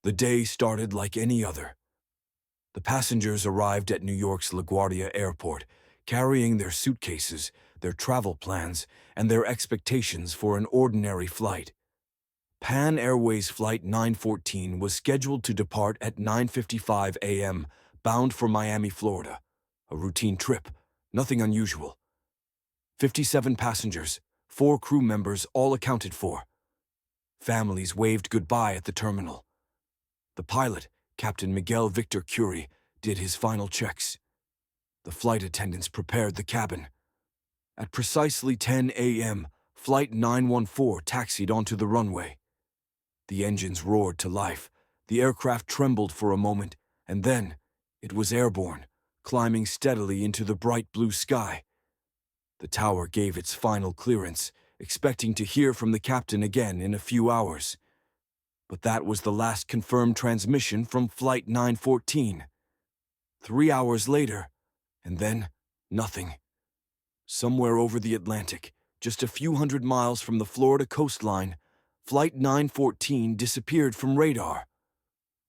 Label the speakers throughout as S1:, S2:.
S1: The day started like any other. The passengers arrived at New York's LaGuardia Airport, carrying their suitcases, their travel plans, and their expectations for an ordinary flight. Pan Airways Flight 914 was scheduled to depart at 9:55 a.m., bound for Miami, Florida. A routine trip, nothing unusual. 57 passengers, 4 crew members, all accounted for. Families waved goodbye at the terminal. The pilot, Captain Miguel Victor Curie, did his final checks. The flight attendants prepared the cabin. At precisely 10 a.m., Flight 914 taxied onto the runway. The engines roared to life, the aircraft trembled for a moment, and then it was airborne, climbing steadily into the bright blue sky. The tower gave its final clearance, expecting to hear from the captain again in a few hours. But that was the last confirmed transmission from Flight 914. 3 hours later, and then nothing. Somewhere over the Atlantic, just a few hundred miles from the Florida coastline, Flight 914 disappeared from radar.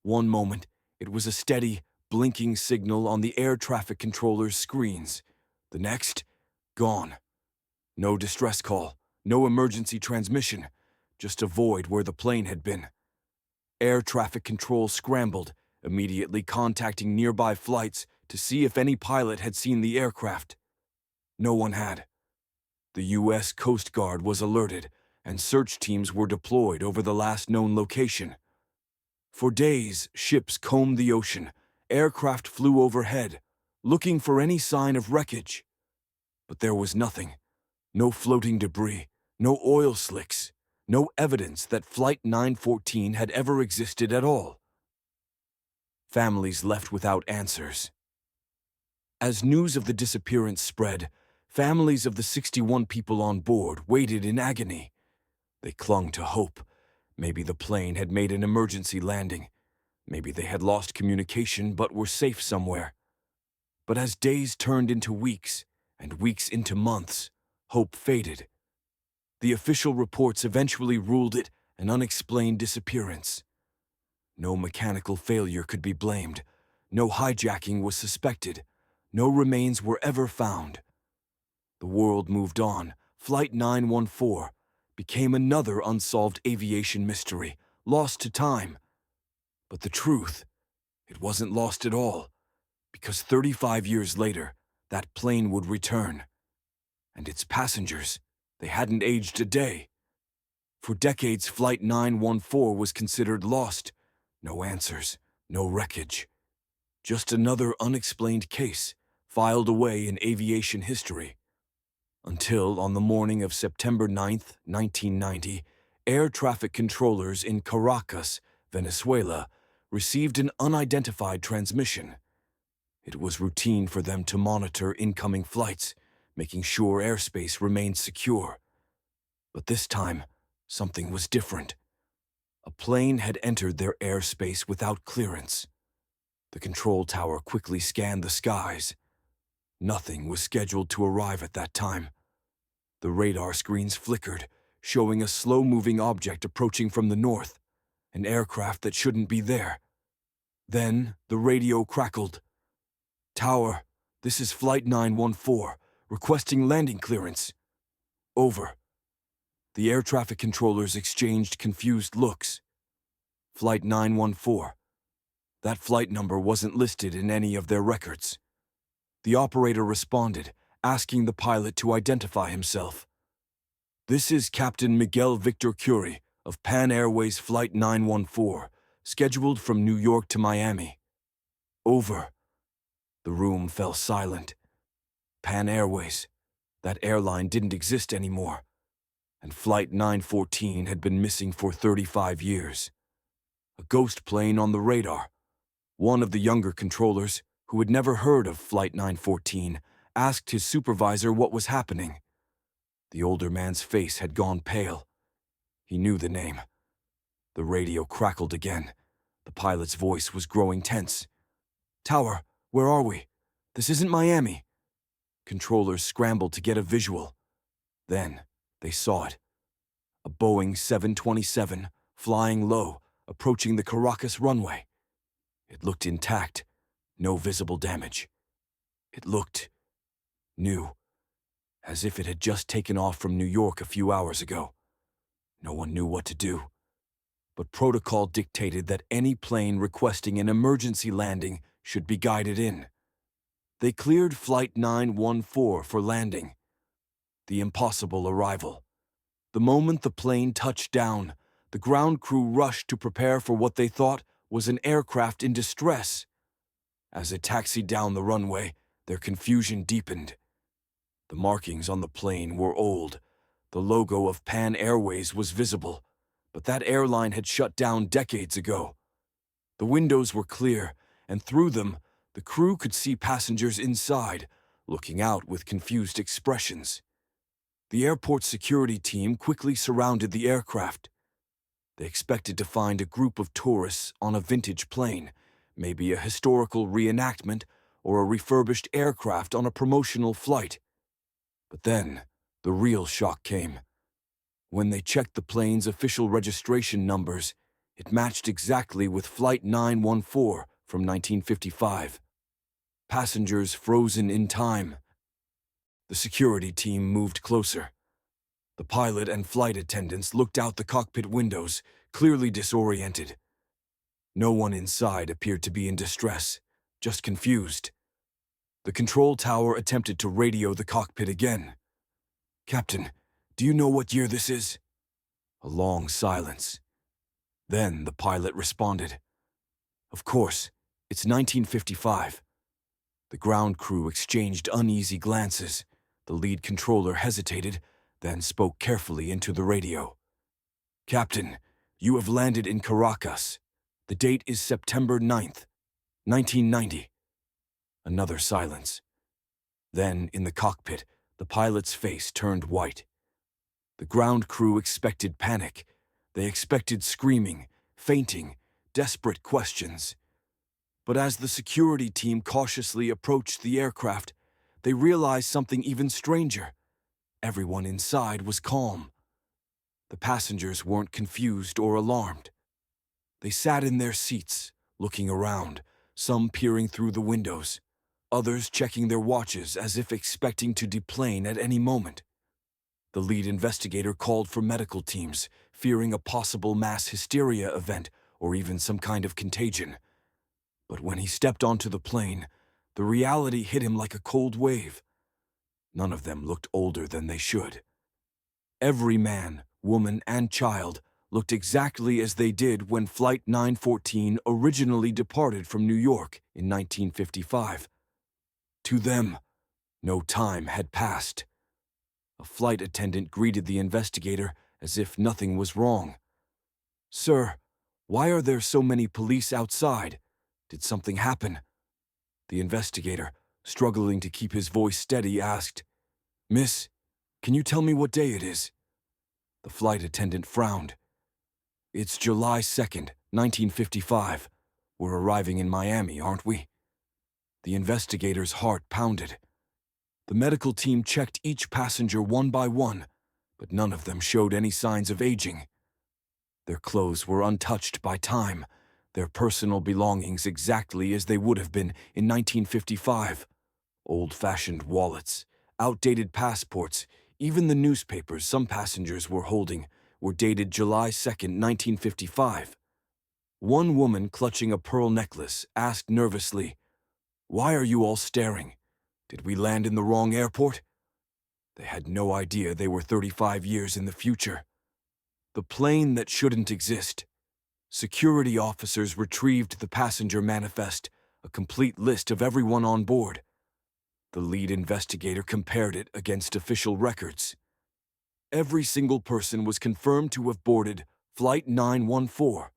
S1: One moment, it was a steady, blinking signal on the air traffic controller's screens. The next, gone. No distress call, no emergency transmission, just a void where the plane had been. Air traffic control scrambled, immediately contacting nearby flights to see if any pilot had seen the aircraft. No one had. The U.S. Coast Guard was alerted, and search teams were deployed over the last known location. For days, ships combed the ocean, aircraft flew overhead, looking for any sign of wreckage. But there was nothing. No floating debris, no oil slicks, no evidence that Flight 914 had ever existed at all. Families left without answers. As news of the disappearance spread, families of the 61 people on board waited in agony. They clung to hope. Maybe the plane had made an emergency landing. Maybe they had lost communication but were safe somewhere. But as days turned into weeks, and weeks into months, hope faded. The official reports eventually ruled it an unexplained disappearance. No mechanical failure could be blamed. No hijacking was suspected. No remains were ever found. The world moved on. Flight 914 became another unsolved aviation mystery, lost to time. But the truth, it wasn't lost at all, because 35 years later, that plane would return. And its passengers, they hadn't aged a day. For decades, Flight 914 was considered lost. No answers, no wreckage. Just another unexplained case, filed away in aviation history. Until, on the morning of September 9th, 1990, air traffic controllers in Caracas, Venezuela, received an unidentified transmission. It was routine for them to monitor incoming flights, making sure airspace remained secure. But this time, something was different. A plane had entered their airspace without clearance. The control tower quickly scanned the skies. Nothing was scheduled to arrive at that time. The radar screens flickered, showing a slow-moving object approaching from the north, an aircraft that shouldn't be there. Then the radio crackled. "Tower, this is Flight 914, requesting landing clearance." Over. The air traffic controllers exchanged confused looks. Flight 914. That flight number wasn't listed in any of their records. The operator responded, asking the pilot to identify himself. "This is Captain Miguel Victor Curie of Pan Airways Flight 914, scheduled from New York to Miami." Over. The room fell silent. Pan Airways, that airline didn't exist anymore, and Flight 914 had been missing for 35 years. A ghost plane on the radar. One of the younger controllers, who had never heard of Flight 914, asked his supervisor what was happening. The older man's face had gone pale. He knew the name. The radio crackled again. The pilot's voice was growing tense. "Tower, where are we? This isn't Miami." Controllers scrambled to get a visual. Then they saw it. A Boeing 727, flying low, approaching the Caracas runway. It looked intact, no visible damage. It looked new, as if it had just taken off from New York a few hours ago. No one knew what to do, but protocol dictated that any plane requesting an emergency landing should be guided in. They cleared Flight 914 for landing. The impossible arrival. The moment the plane touched down, the ground crew rushed to prepare for what they thought was an aircraft in distress. As it taxied down the runway, their confusion deepened. The markings on the plane were old. The logo of Pan Airways was visible, but that airline had shut down decades ago. The windows were clear, and through them, the crew could see passengers inside, looking out with confused expressions. The airport security team quickly surrounded the aircraft. They expected to find a group of tourists on a vintage plane, maybe a historical reenactment or a refurbished aircraft on a promotional flight. But then, the real shock came. When they checked the plane's official registration numbers, it matched exactly with Flight 914 from 1955. Passengers frozen in time. The security team moved closer. The pilot and flight attendants looked out the cockpit windows, clearly disoriented. No one inside appeared to be in distress, just confused. The control tower attempted to radio the cockpit again. "Captain, do you know what year this is?" A long silence. Then the pilot responded. "Of course, it's 1955. The ground crew exchanged uneasy glances. The lead controller hesitated, then spoke carefully into the radio. "Captain, you have landed in Caracas. The date is September 9th, 1990. Another silence. Then, in the cockpit, the pilot's face turned white. The ground crew expected panic. They expected screaming, fainting, desperate questions. But as the security team cautiously approached the aircraft, they realized something even stranger. Everyone inside was calm. The passengers weren't confused or alarmed. They sat in their seats, looking around, some peering through the windows, others checking their watches as if expecting to deplane at any moment. The lead investigator called for medical teams, fearing a possible mass hysteria event or even some kind of contagion. But when he stepped onto the plane, the reality hit him like a cold wave. None of them looked older than they should. Every man, woman, and child looked exactly as they did when Flight 914 originally departed from New York in 1955. To them, no time had passed. A flight attendant greeted the investigator as if nothing was wrong. "Sir, why are there so many police outside? Did something happen?" The investigator, struggling to keep his voice steady, asked, "Miss, can you tell me what day it is?" The flight attendant frowned. "It's July 2nd, 1955. We're arriving in Miami, aren't we?" The investigator's heart pounded. The medical team checked each passenger one by one, but none of them showed any signs of aging. Their clothes were untouched by time, their personal belongings exactly as they would have been in 1955. Old-fashioned wallets, outdated passports, even the newspapers some passengers were holding were dated July 2nd, 1955. One woman clutching a pearl necklace asked nervously, "Why are you all staring? Did we land in the wrong airport?" They had no idea they were 35 years in the future. The plane that shouldn't exist. Security officers retrieved the passenger manifest, a complete list of everyone on board. The lead investigator compared it against official records. Every single person was confirmed to have boarded Flight 914.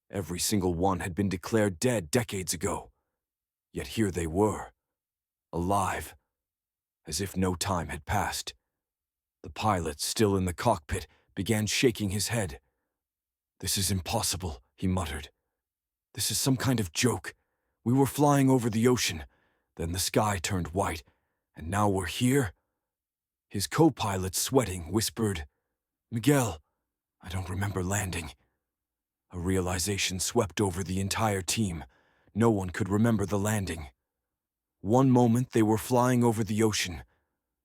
S1: Every single one had been declared dead decades ago. Yet here they were, alive, as if no time had passed. The pilot, still in the cockpit, began shaking his head. "This is impossible," he muttered. "This is some kind of joke. We were flying over the ocean, then the sky turned white, and now we're here?" His co-pilot, sweating, whispered, "Miguel, I don't remember landing." A realization swept over the entire team. No one could remember the landing. One moment they were flying over the ocean.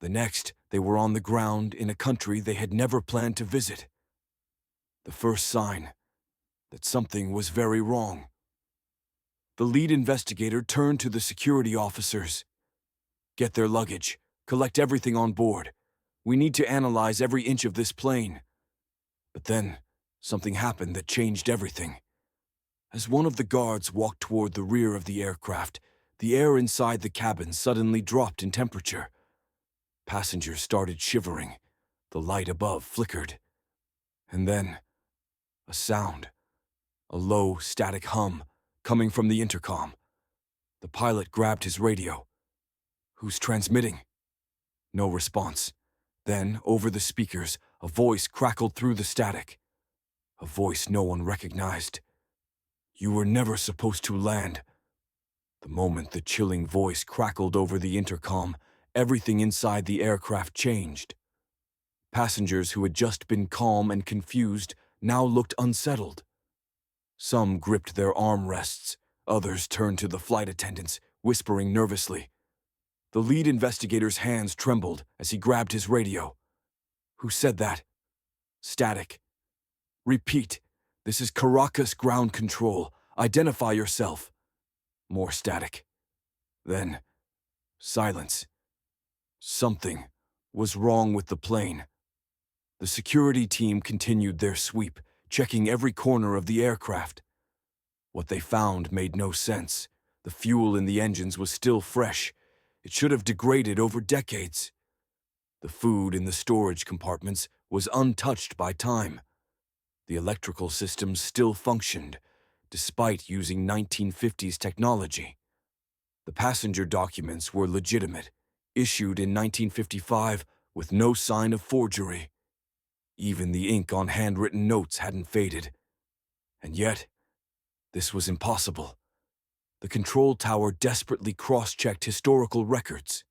S1: The next, they were on the ground in a country they had never planned to visit. The first sign that something was very wrong. The lead investigator turned to the security officers. "Get their luggage. Collect everything on board. We need to analyze every inch of this plane." But then, something happened that changed everything. As one of the guards walked toward the rear of the aircraft, the air inside the cabin suddenly dropped in temperature. Passengers started shivering. The light above flickered. And then, a sound. A low, static hum coming from the intercom. The pilot grabbed his radio. "Who's transmitting?" No response. Then, over the speakers, a voice crackled through the static. A voice no one recognized. "You were never supposed to land." The moment the chilling voice crackled over the intercom, everything inside the aircraft changed. Passengers who had just been calm and confused now looked unsettled. Some gripped their armrests, others turned to the flight attendants, whispering nervously. The lead investigator's hands trembled as he grabbed his radio. "Who said that?" "Static." "Repeat. This is Caracas Ground Control. Identify yourself." More static. Then, silence. Something was wrong with the plane. The security team continued their sweep, checking every corner of the aircraft. What they found made no sense. The fuel in the engines was still fresh. It should have degraded over decades. The food in the storage compartments was untouched by time. The electrical systems still functioned, despite using 1950s technology. The passenger documents were legitimate, issued in 1955 with no sign of forgery. Even the ink on handwritten notes hadn't faded. And yet, this was impossible. The control tower desperately cross-checked historical records.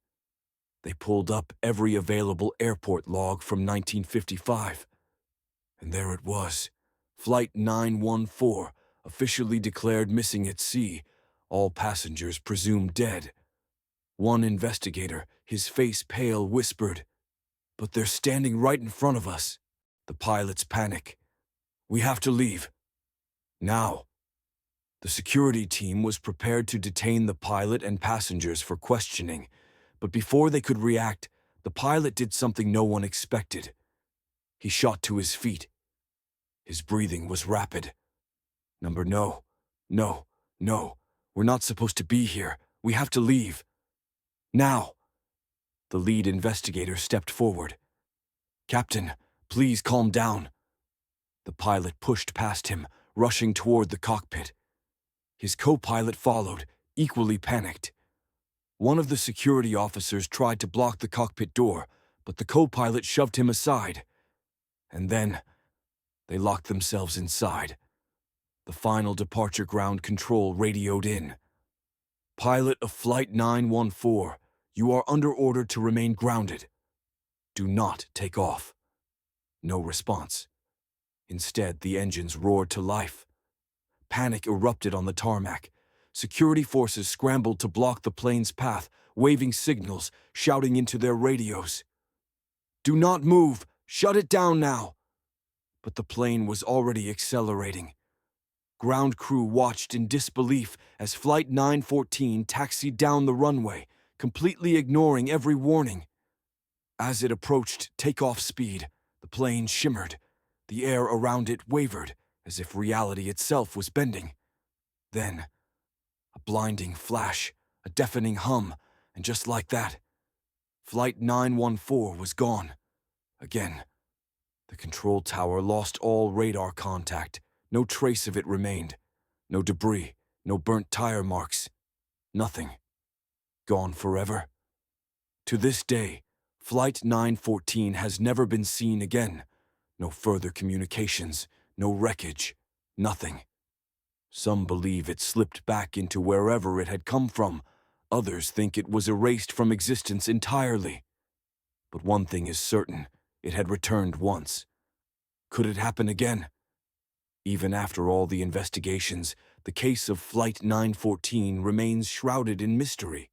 S1: They pulled up every available airport log from 1955. And there it was, Flight 914, officially declared missing at sea, all passengers presumed dead. One investigator, his face pale, whispered, "But they're standing right in front of us." The pilots panic. "We have to leave. Now." The security team was prepared to detain the pilot and passengers for questioning, but before they could react, the pilot did something no one expected. He shot to his feet. His breathing was rapid. No, we're not supposed to be here. We have to leave. Now." The lead investigator stepped forward. "Captain, please calm down." The pilot pushed past him, rushing toward the cockpit. His co-pilot followed, equally panicked. One of the security officers tried to block the cockpit door, but the co-pilot shoved him aside. And then, they locked themselves inside. The final departure ground control radioed in. "Pilot of Flight 914, you are under order to remain grounded. Do not take off." No response. Instead, the engines roared to life. Panic erupted on the tarmac. Security forces scrambled to block the plane's path, waving signals, shouting into their radios. "Do not move! Shut it down now!" But the plane was already accelerating. Ground crew watched in disbelief as Flight 914 taxied down the runway, completely ignoring every warning. As it approached takeoff speed, the plane shimmered. The air around it wavered, as if reality itself was bending. Then, a blinding flash, a deafening hum, and just like that, Flight 914 was gone. Again, the control tower lost all radar contact. No trace of it remained. No debris, no burnt tire marks. Nothing. Gone forever. To this day, Flight 914 has never been seen again. No further communications, no wreckage, nothing. Some believe it slipped back into wherever it had come from. Others think it was erased from existence entirely. But one thing is certain, it had returned once. Could it happen again? Even after all the investigations, the case of Flight 914 remains shrouded in mystery.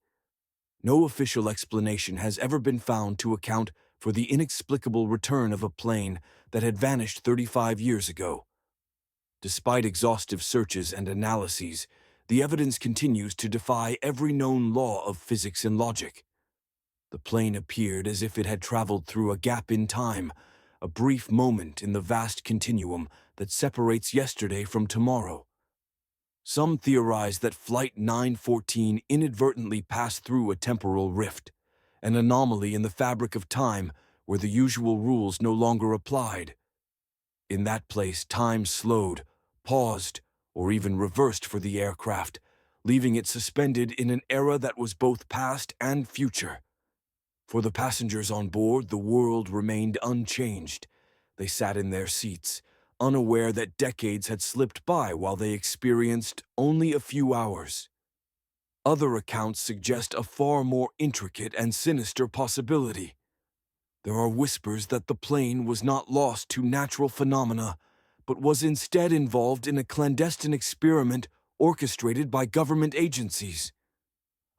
S1: No official explanation has ever been found to account for the inexplicable return of a plane that had vanished 35 years ago. Despite exhaustive searches and analyses, the evidence continues to defy every known law of physics and logic. The plane appeared as if it had traveled through a gap in time, a brief moment in the vast continuum that separates yesterday from tomorrow. Some theorize that Flight 914 inadvertently passed through a temporal rift, an anomaly in the fabric of time where the usual rules no longer applied. In that place, time slowed, paused, or even reversed for the aircraft, leaving it suspended in an era that was both past and future. For the passengers on board, the world remained unchanged. They sat in their seats, unaware that decades had slipped by while they experienced only a few hours. Other accounts suggest a far more intricate and sinister possibility. There are whispers that the plane was not lost to natural phenomena, but was instead involved in a clandestine experiment orchestrated by government agencies.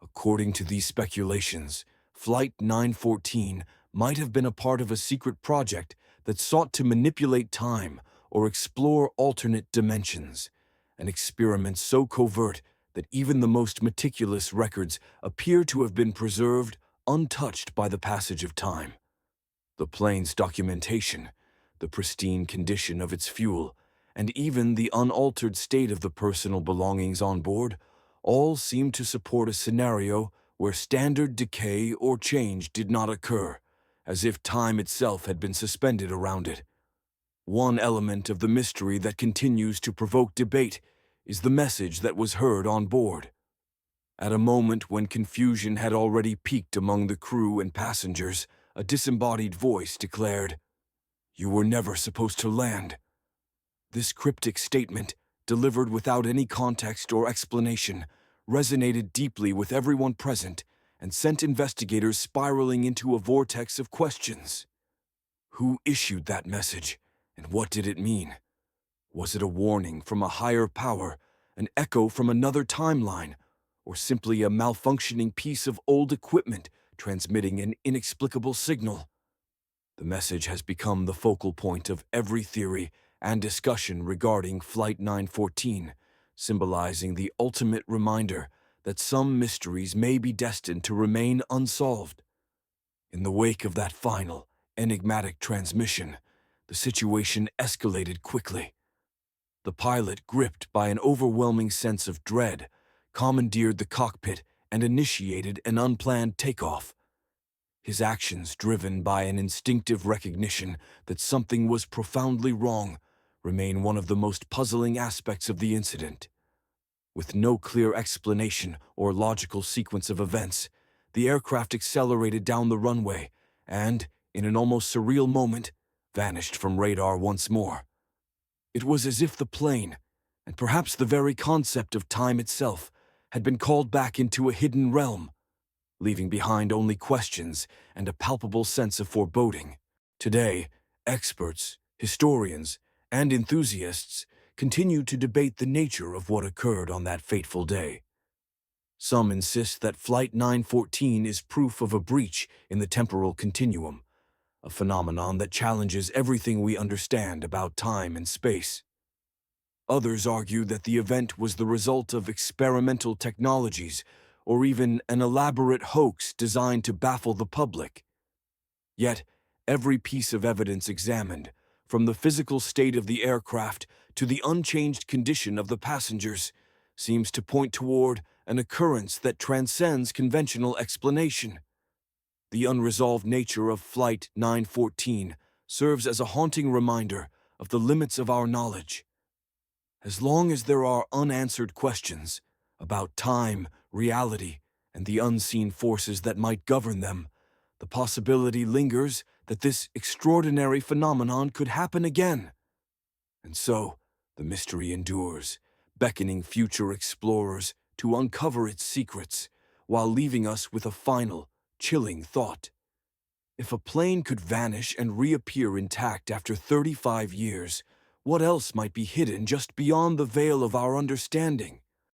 S1: According to these speculations, Flight 914 might have been a part of a secret project that sought to manipulate time or explore alternate dimensions, an experiment so covert that even the most meticulous records appear to have been preserved untouched by the passage of time. The plane's documentation, the pristine condition of its fuel, and even the unaltered state of the personal belongings on board all seem to support a scenario where standard decay or change did not occur, as if time itself had been suspended around it. One element of the mystery that continues to provoke debate is the message that was heard on board. At a moment when confusion had already peaked among the crew and passengers, a disembodied voice declared, "You were never supposed to land." This cryptic statement, delivered without any context or explanation, resonated deeply with everyone present and sent investigators spiraling into a vortex of questions. Who issued that message, and what did it mean? Was it a warning from a higher power, an echo from another timeline, or simply a malfunctioning piece of old equipment transmitting an inexplicable signal? The message has become the focal point of every theory and discussion regarding Flight 914, symbolizing the ultimate reminder that some mysteries may be destined to remain unsolved. In the wake of that final, enigmatic transmission, the situation escalated quickly. The pilot, gripped by an overwhelming sense of dread, commandeered the cockpit and initiated an unplanned takeoff. His actions, driven by an instinctive recognition that something was profoundly wrong, remain one of the most puzzling aspects of the incident. With no clear explanation or logical sequence of events, the aircraft accelerated down the runway and, in an almost surreal moment, vanished from radar once more. It was as if the plane, and perhaps the very concept of time itself, had been called back into a hidden realm, leaving behind only questions and a palpable sense of foreboding. Today, experts, historians, and enthusiasts continue to debate the nature of what occurred on that fateful day. Some insist that Flight 914 is proof of a breach in the temporal continuum, a phenomenon that challenges everything we understand about time and space. Others argue that the event was the result of experimental technologies or even an elaborate hoax designed to baffle the public. Yet, every piece of evidence examined, from the physical state of the aircraft to the unchanged condition of the passengers, seems to point toward an occurrence that transcends conventional explanation. The unresolved nature of Flight 914 serves as a haunting reminder of the limits of our knowledge. As long as there are unanswered questions about time, reality, and the unseen forces that might govern them, the possibility lingers that this extraordinary phenomenon could happen again. And so, the mystery endures, beckoning future explorers to uncover its secrets, while leaving us with a final, chilling thought. If a plane could vanish and reappear intact after 35 years, What else might be hidden just beyond the veil of our understanding?